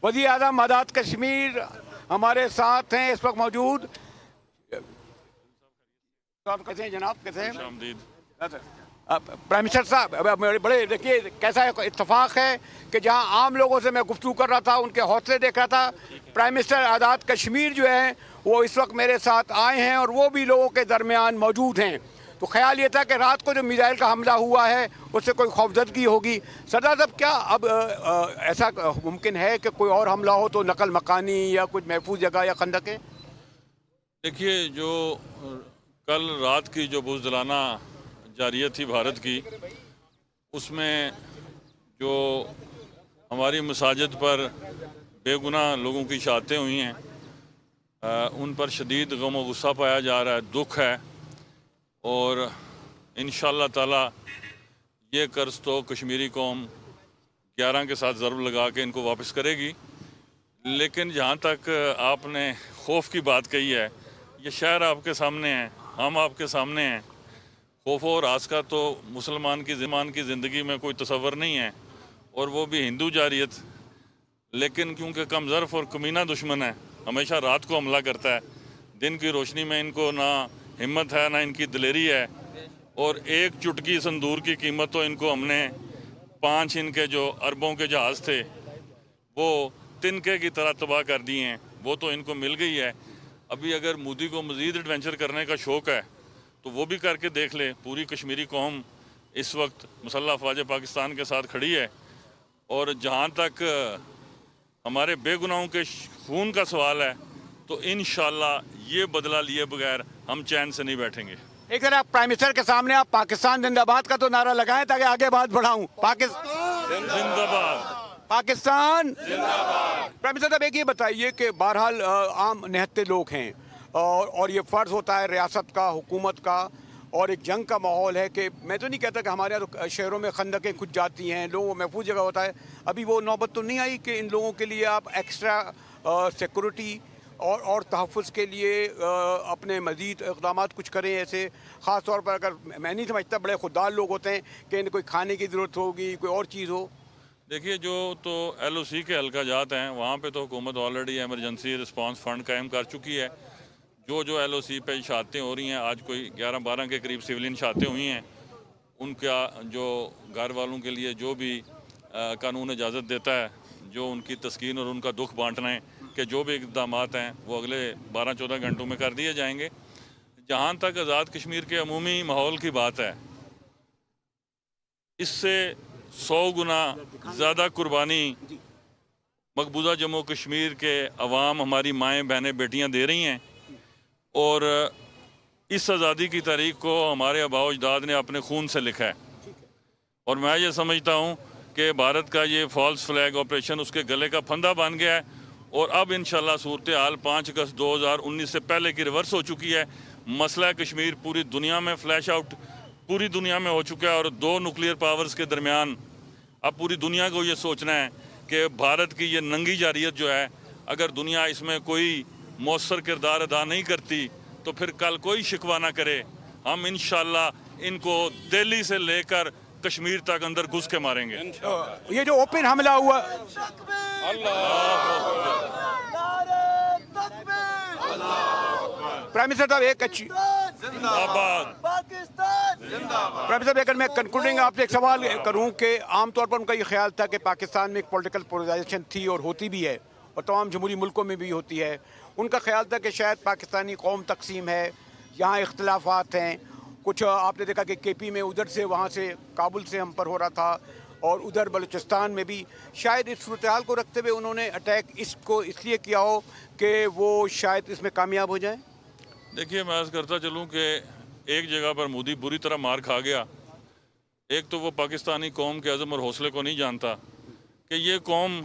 وزیر اعظم آزاد کشمیر ہمارے ساتھ ہیں اس وقت موجود. کیسے ہیں جناب, کیسے ہیں پرائم منسٹر صاحب؟ بڑے دیکھیے کیسا اتفاق ہے کہ جہاں عام لوگوں سے میں گفتگو کر رہا تھا, ان کے حوصلے دیکھ رہا تھا, پرائم منسٹر آزاد کشمیر جو ہیں وہ اس وقت میرے ساتھ آئے ہیں اور وہ بھی لوگوں کے درمیان موجود ہیں. تو خیال یہ تھا کہ رات کو جو میزائل کا حملہ ہوا ہے اس سے کوئی خوفزدگی ہوگی. سردار صاحب کیا اب ایسا ممکن ہے کہ کوئی اور حملہ ہو تو نقل مکانی یا کچھ محفوظ جگہ یا خندقیں؟ دیکھیے, جو کل رات کی جو بزدلانہ جاریت تھی بھارت کی, اس میں جو ہماری مساجد پر بے گناہ لوگوں کی شہادتیں ہوئی ہیں, ان پر شدید غم و غصہ پایا جا رہا ہے, دکھ ہے. اور انشاءاللہ تعالی یہ قرض تو کشمیری قوم 11 کے ساتھ ضرب لگا کے ان کو واپس کرے گی. لیکن جہاں تک آپ نے خوف کی بات کہی ہے, یہ شہر آپ کے سامنے ہیں, ہم آپ کے سامنے ہیں. خوف و راز کا تو مسلمان کی زندگی میں کوئی تصور نہیں ہے, اور وہ بھی ہندو جاریت. لیکن کیونکہ کم ظرف اور کمینہ دشمن ہے, ہمیشہ رات کو حملہ کرتا ہے. دن کی روشنی میں ان کو نہ ہمت ہے نہ ان کی دلیری ہے. اور ایک چٹکی سندور کی قیمت تو ان کو ہم نے 5 ان کے جو اربوں کے جہاز تھے وہ تنکے کی طرح تباہ کر دیے ہیں, وہ تو ان کو مل گئی ہے. ابھی اگر مودی کو مزید ایڈونچر کرنے کا شوق ہے تو وہ بھی کر کے دیکھ لے. پوری کشمیری قوم اس وقت مسلح افواج پاکستان کے ساتھ کھڑی ہے. اور جہاں تک ہمارے بے گناہوں کے خون کا سوال ہے تو انشاءاللہ یہ بدلہ لیے بغیر ہم چین سے نہیں بیٹھیں گے. ایک ذرا پرائم منسٹر کے سامنے آپ پاکستان زندہ باد کا تو نعرہ لگائیں تاکہ آگے بات بڑھاؤں. پاکستان زندہ باد, پاکستان زندہ باد. پرائم منسٹر صاحب ایک یہ بتائیے کہ بہرحال عام نہتے لوگ ہیں اور یہ فرض ہوتا ہے ریاست کا, حکومت کا, اور ایک جنگ کا ماحول ہے کہ میں تو نہیں کہتا کہ ہمارے یہاں شہروں میں خندقیں کھد جاتی ہیں, لوگوں کو محفوظ جگہ ہوتا ہے. ابھی وہ نوبت تو نہیں آئی کہ ان لوگوں کے لیے آپ ایکسٹرا سیکورٹی اور تحفظ کے لیے اپنے مزید اقدامات کچھ کریں ایسے, خاص طور پر اگر میں نہیں سمجھتا بڑے خوددار لوگ ہوتے ہیں کہ انہیں کوئی کھانے کی ضرورت ہوگی, کوئی اور چیز ہو؟ دیکھیے, جو تو ایل او سی کے حلقہ جات ہیں وہاں پہ تو حکومت آلریڈی ایمرجنسی رسپانس فنڈ قائم کر چکی ہے. جو ایل او سی پہ شہادتیں ہو رہی ہیں, آج کوئی 11-12 کے قریب سویلین شہادتیں ہوئی ہیں, ان کا جو گھر والوں کے لیے جو بھی قانون اجازت دیتا ہے, جو ان کی تسکین اور ان کا دکھ بانٹنا ہے کہ جو بھی اقدامات ہیں وہ اگلے 12-14 گھنٹوں میں کر دیے جائیں گے. جہاں تک آزاد کشمیر کے عمومی ماحول کی بات ہے, اس سے 100 گنا زیادہ قربانی مقبوضہ جموں کشمیر کے عوام, ہماری مائیں بہنیں بیٹیاں دے رہی ہیں. اور اس آزادی کی تاریخ کو ہمارے آباء و اجداد نے اپنے خون سے لکھا ہے. اور میں یہ سمجھتا ہوں کہ بھارت کا یہ فالس فلیگ آپریشن اس کے گلے کا پھندا بن گیا ہے. اور اب انشاءاللہ صورتحال 5 اگست 2019 سے پہلے کی ریورس ہو چکی ہے. مسئلہ کشمیر پوری دنیا میں فلیش آؤٹ پوری دنیا میں ہو چکا ہے, اور 2 نیوکلیئر پاورز کے درمیان اب پوری دنیا کو یہ سوچنا ہے کہ بھارت کی یہ ننگی جارحیت جو ہے, اگر دنیا اس میں کوئی مؤثر کردار ادا نہیں کرتی تو پھر کل کوئی شکوہ نہ کرے. ہم انشاءاللہ ان کو دہلی سے لے کر کشمیر تک اندر گھس کے ماریں گے. یہ جو اوپن حملہ ہوا, پرائم منسٹر صاحب ایک اچھی پرائم منسٹر اگر میں کنکلوڈنگ آپ سے ایک سوال کروں کہ عام طور پر ان کا یہ خیال تھا کہ پاکستان میں ایک پولیٹیکل پولرائزیشن تھی اور ہوتی بھی ہے, اور تمام جمہوری ملکوں میں بھی ہوتی ہے. ان کا خیال تھا کہ شاید پاکستانی قوم تقسیم ہے, یہاں اختلافات ہیں. کچھ آپ نے دیکھا کہ کے پی میں ادھر سے وہاں سے کابل سے ہم پر ہو رہا تھا, اور ادھر بلوچستان میں بھی. شاید اس صورتحال کو رکھتے ہوئے انہوں نے اٹیک اس لیے کیا ہو کہ وہ شاید اس میں کامیاب ہو جائیں. دیکھیے, میں عرض کرتا چلوں کہ ایک جگہ پر مودی بری طرح مار کھا گیا. ایک تو وہ پاکستانی قوم کے عزم اور حوصلے کو نہیں جانتا کہ یہ قوم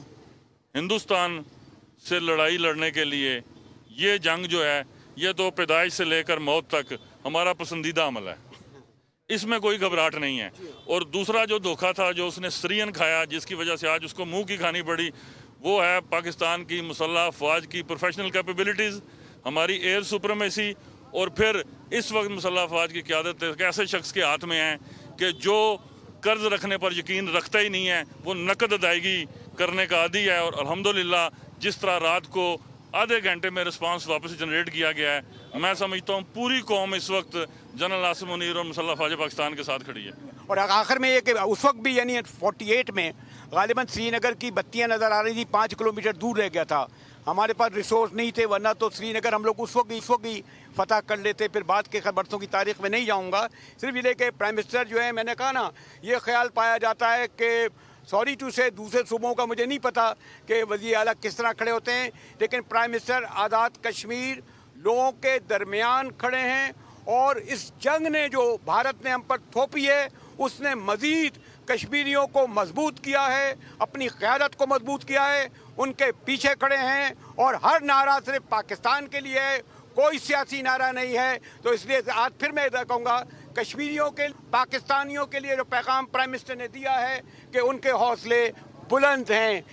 ہندوستان سے لڑائی لڑنے کے لیے یہ جنگ جو ہے یہ تو پیدائش سے لے کر موت تک ہمارا پسندیدہ عمل ہے, اس میں کوئی گھبراہٹ نہیں ہے. اور دوسرا جو دھوکہ تھا جو اس نے سرین کھایا, جس کی وجہ سے آج اس کو منہ کی کھانی پڑی, وہ ہے پاکستان کی مسلح افواج کی پروفیشنل کیپیبلٹیز, ہماری ایئر سپریمیسی. اور پھر اس وقت مسلح افواج کی قیادت ایک ایسے شخص کے ہاتھ میں ہے کہ جو قرض رکھنے پر یقین رکھتا ہی نہیں ہے, وہ نقد ادائیگی کرنے کا عادی ہے، اور الحمدللہ جس طرح رات کو آدھے گھنٹے میں رسپانس واپس جنریٹ کیا گیا ہے، میں سمجھتا ہوں پوری قوم اس وقت جنرل عاصم منیر اور مسلح افواج پاکستان کے ساتھ کھڑی ہے۔ اور آخر میں یہ کہ اس وقت بھی یعنی 48 میں غالباً سری نگر کی بتیاں نظر آ رہی تھی، 5 کلومیٹر دور رہ گیا تھا، ہمارے پاس ریسورس نہیں تھے، ورنہ تو سری نگر ہم لوگ اس وقت ہی فتح کر لیتے۔ پھر بعد کے برسوں کی تاریخ میں نہیں جاؤں گا، صرف یہ کہ پرائم منسٹر جو ہے، میں نے کہا نا، یہ خیال پایا جاتا ہے کہ سوری ٹو سے دوسرے صوبوں کا مجھے نہیں پتا کہ وزیر اعلیٰ کس طرح کھڑے ہوتے ہیں، لیکن پرائم منسٹر آزاد کشمیر لوگوں کے درمیان کھڑے ہیں، اور اس جنگ نے جو بھارت نے ہم پر تھوپی ہے، اس نے مزید کشمیریوں کو مضبوط کیا ہے، اپنی قیادت کو مضبوط کیا ہے، ان کے پیچھے کھڑے ہیں، اور ہر نعرہ صرف پاکستان کے لیے ہے، کوئی سیاسی نعرہ نہیں ہے۔ تو اس لیے آج پھر میں کہوں گا، کشمیریوں کے پاکستانیوں کے لیے جو پیغام پرائم منسٹر نے دیا ہے کہ ان کے حوصلے بلند ہیں۔